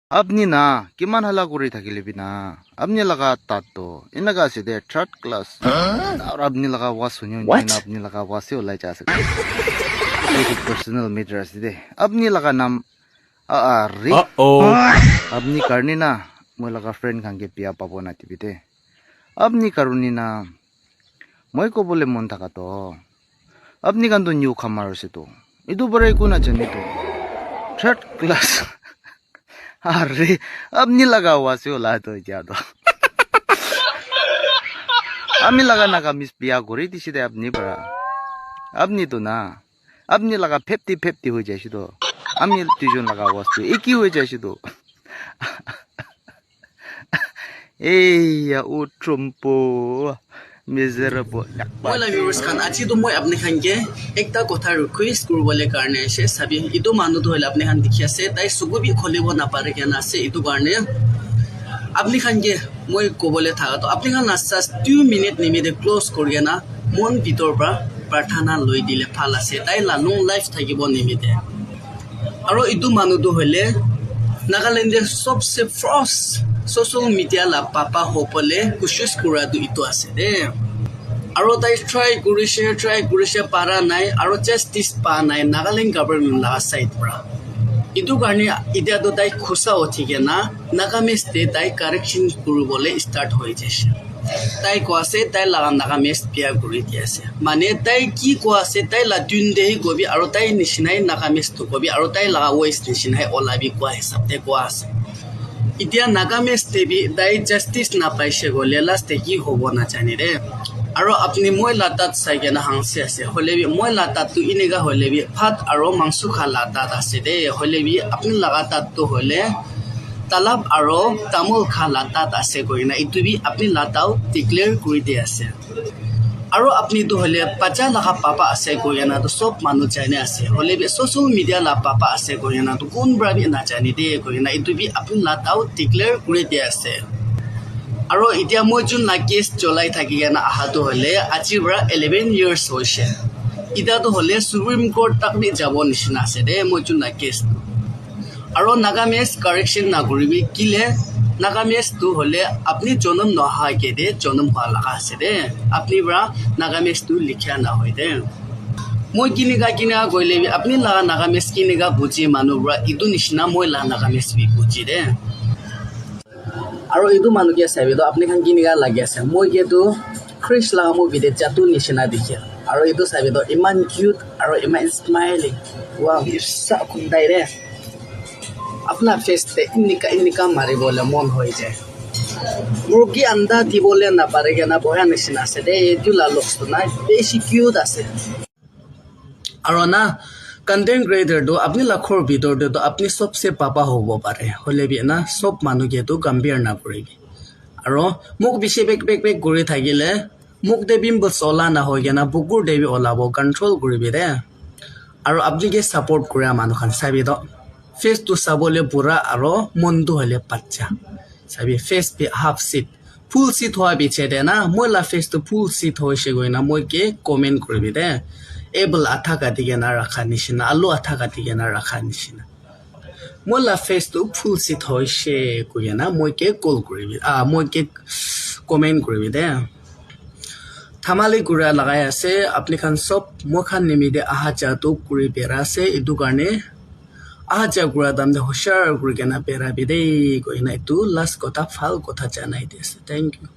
আপনি না কিমান হালা কৰি থাকিলে বিনা আপনি লগা তাতো এনেকা আছে দে থার্ড ক্লাস আর আপনি লগা ওয়াজ শুনিও না আপনি লগা ওয়াজে ওলাই যা আছে পার্সোনাল ম্যাটার আছে দে আপনি লগা নাম আরে আপনি কারণে না মই লগা ফ্রেন্ড খানকে বিয়া পাব না টিভিতে আপনি কারণে না মই কবলে মন থাকা তো আপনি কান তো নিউ খামার আছে তো ইদু বড় একো না জানি তো থার্ড ক্লাস আরে আপনি লাগা ওয়াসে ওলা তো যা তো আমি লাগা নাকা মিস বিয়া করে দিছি দে আপনি বড়া আপনি তো না আপনি লাগা 50-50 হয়ে যাইছি তো আমি দুজন লাগা ওয়াস তো একই হয়ে যাইছি তো এই ও ট্রম্পো মিজারেবল মই la viewers khan aji to moi apni khan ke ekta kotha request kuribole karne ase sabi itu manu to hole apni khan dikhi ase tai sugu bi kholibo na pare kena ase itu karne apni khan ke moi kobole thaga to apni khan asas 2 minute nimide close koriya na mon bitor pra prarthana loi dile phal ase tai la long life thakibo nimide aro itu manu to hole Nagaland सबसे first social media la papa hopole kushes kura du itu ase de aro tai try kurishe para nai aro justice pa nai Nagaland government la side pra itu karne idia do tai khusa othige na Nagames te tai correction kurubole start hoi jese tai ko ase tai la Nagames pia kuri diase mane tai ki ko ase tai la dun de gobi aro tai nishinai Nagames to gobi aro tai la west nishinai olabi ko hisab te ko ase itia Nagames te bi tai justice na paise gole last te ki hobo na jani re aro apni moi latat saige na hangse ase holebi moi latat tu inega holebi phat aro mangsu kha latat ase de holebi apni lagatat tu hole talab aro tamul kha latat ase koina itu bi apni latau declare kuri de ase aro apni tu hole 50 lakha papa ase koina to sob manu jane ase holebi social media la papa ase koina to kun brabi na jani de koina itu bi apni latau declare kuri de ase aro itia moi jun na case cholai thaki na aha to hole ajibra 11 years hoise ida to hole supreme court tak ni jabo nishina ase de moi jun na case aro Nagames correction na koribi kile Nagames tu hole apni jonam no ha ke de jonam ha laga ase de apni bra Nagames tu likhya na hoy de moi kiniga goile bi apni la Nagames kiniga buji manu bra idu nishina moi la Nagames bi buji de aro itu manu ke sabe to apni khan kiniga lagi ase moi ke tu Chris la mo video jatu nishina dikhya aro itu sabe to iman cute aro iman smiling wow sa kundai re अपना face ते इनका मारे बोले मन हो जाए मुर्गी अंडा दी बोले ना पारेगा ना बोया निशिना से दे जुला लुक्स तो ना बेसी क्यूट आसे और ना कंटेंट क्रिएटर दो अपनी लाखों वीडियो दे तो अपनी सबसे पापा होबो पारे होले भी ना सब मानु के तो कंपेयर ना करेगी और मुख बिसे बेक गुरे थागिले मुख दे बिम्बल सोला ना होगे ना बुकुर दे भी ओलाबो कंट्रोल करे भी दे और अपनी के सपोर्ट करे मानु खान साबि दो फेस तो सबले पूरा आरो मन तो हले पच्चा सभी फेस पे हाफ सीट फुल सीट होआ बिचे दे ना मोला फेस तो फुल सीट होइसे गइना मोय के कमेन्ट करबि दे एबल आथा काटिके ना राखा निसिना आलु आथा काटिके ना राखा निसिना मोला फेस तो फुल सीट होइसे गइना मोय के कॉल करबि मोय के कमेन्ट करबि दे थामाले गुरा लगाय আছে আপনি খান সব মোখান নিমিদে আহা চাতো কুরি বেরা আছে ইদু কারণে aja gura dam de hoshar gurgena pera bidei ko ina itu last kota fal kota janai des thank you